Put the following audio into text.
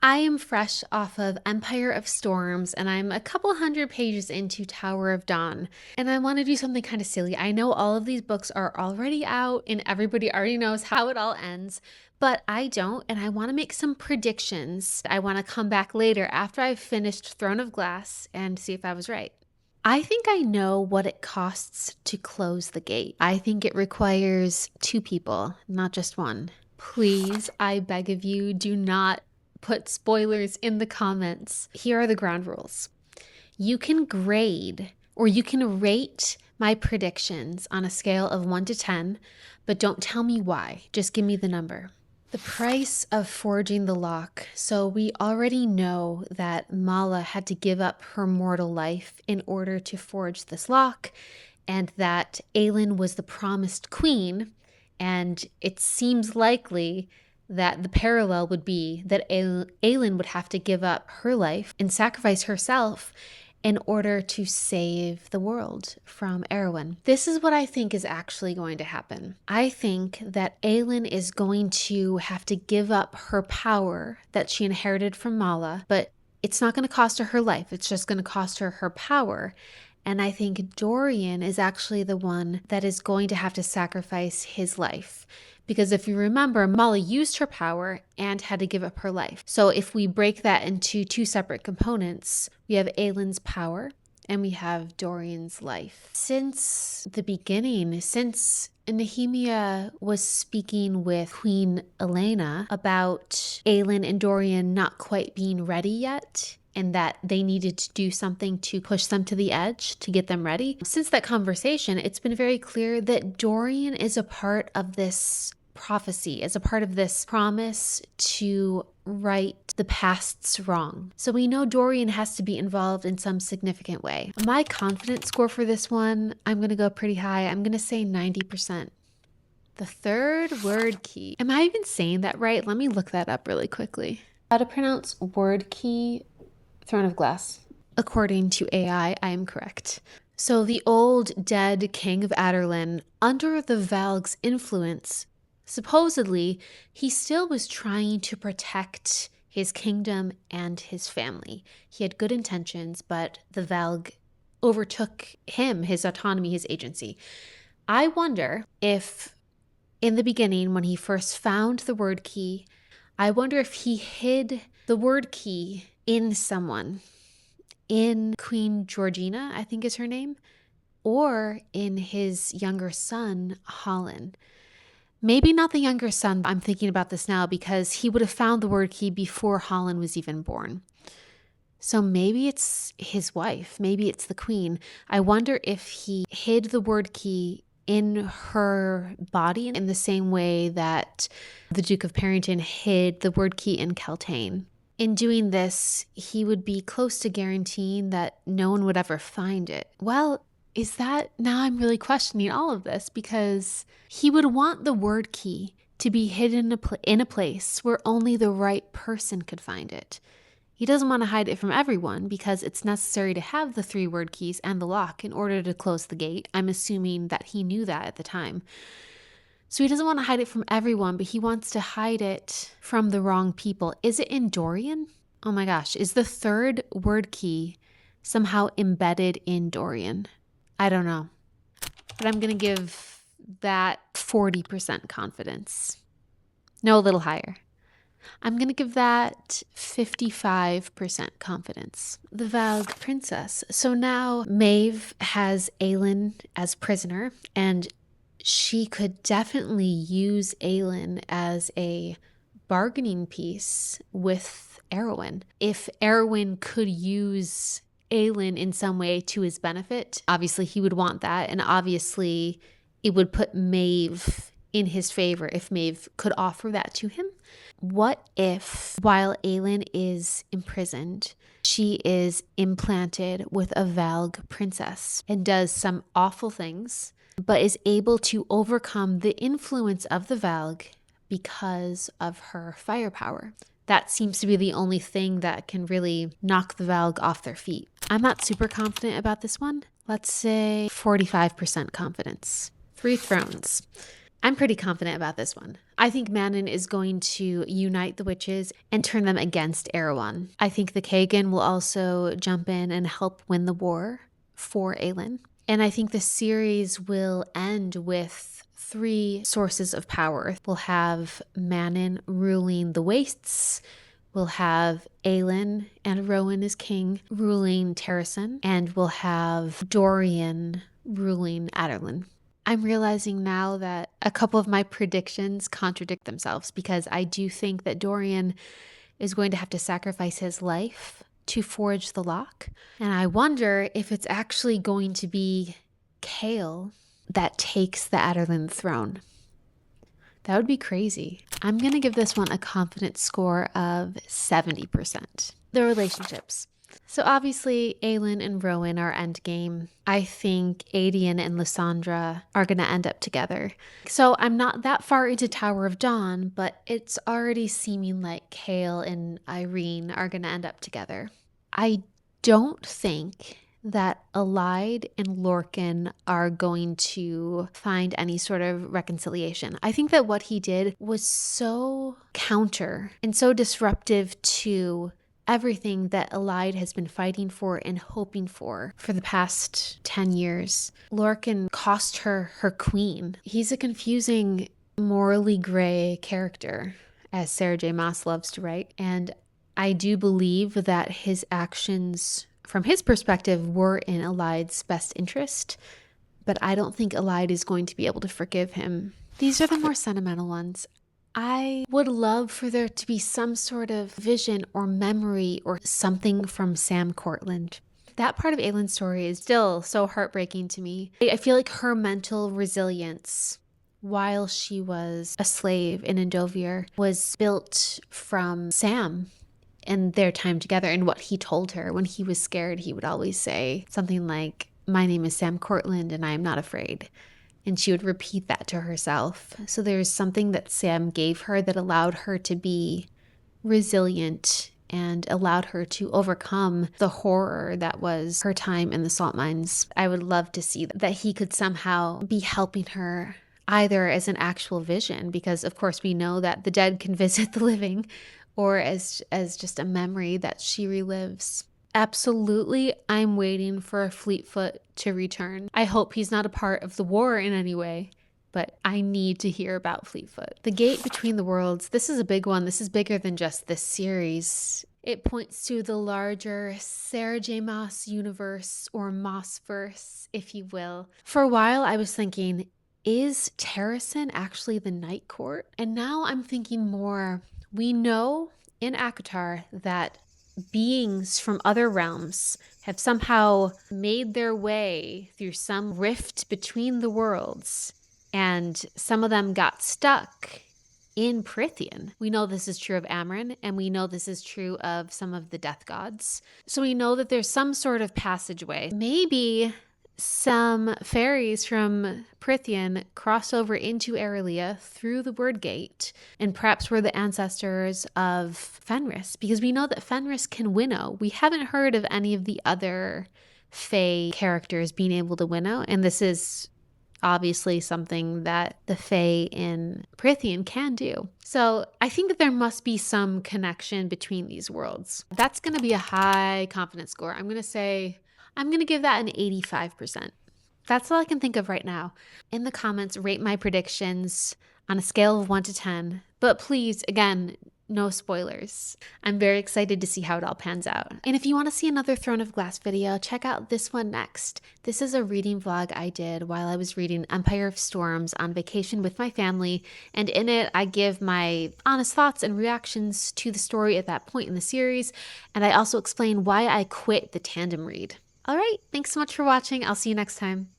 I am fresh off of Empire of Storms and I'm a couple hundred pages into Tower of Dawn, and I want to do something kind of silly. I know all of these books are already out and everybody already knows how it all ends, but I don't, and I want to make some predictions. I want to come back later after I've finished Throne of Glass and see if I was right. I think I know what it costs to close the gate. I think it requires 2 people, not just 1. Please, I beg of you, do not put spoilers in the comments. Here are the ground rules. You can grade or you can rate my predictions on a scale of 1 to 10, but don't tell me why. Just give me the number. The price of forging the lock. So we already know that Mala had to give up her mortal life in order to forge this lock, and that Aelin was the promised queen, and it seems likely that the parallel would be that Aelin would have to give up her life and sacrifice herself in order to save the world from Erwin. This is what I think is actually going to happen. I think that Aelin is going to have to give up her power that she inherited from Mala, but it's not going to cost her her life. It's just going to cost her her power. And I think Dorian is actually the one that is going to have to sacrifice his life. Because if you remember, Mala used her power and had to give up her life. So if we break that into 2 separate components, we have Aelin's power and we have Dorian's life. Since the beginning, since Nehemia was speaking with Queen Erilea about Aelin and Dorian not quite being ready yet, and that they needed to do something to push them to the edge to get them ready. Since that conversation, it's been very clear that Dorian is a part of this prophecy, is a part of this promise to right the past's wrong. So we know Dorian has to be involved in some significant way. My confidence score for this one, I'm going to go pretty high. I'm going to say 90%. The third Wyrdkey. Am I even saying that right? Let me look that up really quickly. How to pronounce Wyrdkey? Throne of Glass. According to AI, I am correct. So the old dead king of Aelin, under the Valg's influence, supposedly he still was trying to protect his kingdom and his family. He had good intentions, but the Valg overtook him, his autonomy, his agency. I wonder if in the beginning, when he first found the Wyrdkey, I wonder if he hid the Wyrdkey in someone, in Queen Georgina, I think is her name, or in his younger son, Aelin. Maybe not the younger son, I'm thinking about this now, because he would have found the Wyrdkey before Aelin was even born. So maybe it's his wife, maybe it's the queen. I wonder if he hid the Wyrdkey in her body in the same way that the Duke of Parrington hid the Wyrdkey in Keltane. In doing this, he would be close to guaranteeing that no one would ever find it. Well, is that, now I'm really questioning all of this, because he would want the Wyrdkey to be hidden in a place where only the right person could find it. He doesn't want to hide it from everyone because it's necessary to have the 3 Wyrdkeys and the lock in order to close the gate. I'm assuming that he knew that at the time. So he doesn't want to hide it from everyone, but he wants to hide it from the wrong people. Is it in Dorian? Oh my gosh, is the 3rd Wyrdkey somehow embedded in Dorian? I don't know. But I'm going to give that 40% confidence. No, a little higher. I'm going to give that 55% confidence. The Valg princess. So now Maeve has Aelin as prisoner, and she could definitely use Aelin as a bargaining piece with Erwin. If Erwin could use Aelin in some way to his benefit, obviously he would want that, and obviously it would put Maeve in his favor if Maeve could offer that to him. What if, while Aelin is imprisoned, she is implanted with a Valg princess and does some awful things, but is able to overcome the influence of the Valg because of her firepower? That seems to be the only thing that can really knock the Valg off their feet. I'm not super confident about this one. Let's say 45% confidence. 3 thrones. I'm pretty confident about this one. I think Manon is going to unite the witches and turn them against Erewhon. I think the Kagan will also jump in and help win the war for Aelin. And I think the series will end with 3 sources of power. We'll have Manon ruling the Wastes. We'll have Aelin and Rowan as king ruling Terrasen. And we'll have Dorian ruling Adelin. I'm realizing now that a couple of my predictions contradict themselves because I do think that Dorian is going to have to sacrifice his life to forge the lock. And I wonder if it's actually going to be Chaol that takes the Adelin throne. That would be crazy. I'm going to give this one a confidence score of 70%. The relationships. So obviously, Aelin and Rowan are endgame. I think Adian and Lysandra are going to end up together. So I'm not that far into Tower of Dawn, but it's already seeming like Chaol and Irene are going to end up together. I don't think that Alide and Lorcan are going to find any sort of reconciliation. I think that what he did was so counter and so disruptive to everything that Alide has been fighting for and hoping for the past 10 years. Lorcan cost her queen. He's a confusing, morally gray character, as Sarah J Maas loves to write. And I do believe that his actions, from his perspective, were in Alide's best interest. But I don't think Alide is going to be able to forgive him. These are the more sentimental ones. I would love for there to be some sort of vision or memory or something from Sam Cortland. That part of Aelin's story is still so heartbreaking to me. I feel like her mental resilience while she was a slave in Endovier was built from Sam and their time together and what he told her. When he was scared, he would always say something like, "My name is Sam Cortland and I am not afraid." And she would repeat that to herself. So there's something that Sam gave her that allowed her to be resilient and allowed her to overcome the horror that was her time in the salt mines. I would love to see that he could somehow be helping her either as an actual vision, because of course we know that the dead can visit the living, or as just a memory that she relives. Absolutely, I'm waiting for Fleetfoot to return. I hope he's not a part of the war in any way, but I need to hear about Fleetfoot. The Gate Between the Worlds, this is a big one. This is bigger than just this series. It points to the larger Sarah J Maas universe, or Mossverse, if you will. For a while, I was thinking, is Terrasen actually the Night Court? And now I'm thinking more, we know in ACOTAR that beings from other realms have somehow made their way through some rift between the worlds, and some of them got stuck in Prythian. We know this is true of Amryn, and we know this is true of some of the death gods. So we know that there's some sort of passageway. Maybe some fairies from Prythian cross over into Erilea through the Wyrdkey, and perhaps we're the ancestors of Fenris, because we know that Fenris can winnow. We haven't heard of any of the other Fae characters being able to winnow, and this is obviously something that the Fae in Prythian can do. So I think that there must be some connection between these worlds. That's going to be a high confidence score. I'm going to give that an 85%. That's all I can think of right now. In the comments, rate my predictions on a scale of 1 to 10. But please, again, no spoilers. I'm very excited to see how it all pans out. And if you want to see another Throne of Glass video, check out this one next. This is a reading vlog I did while I was reading Empire of Storms on vacation with my family. And in it, I give my honest thoughts and reactions to the story at that point in the series. And I also explain why I quit the tandem read. All right, thanks so much for watching. I'll see you next time.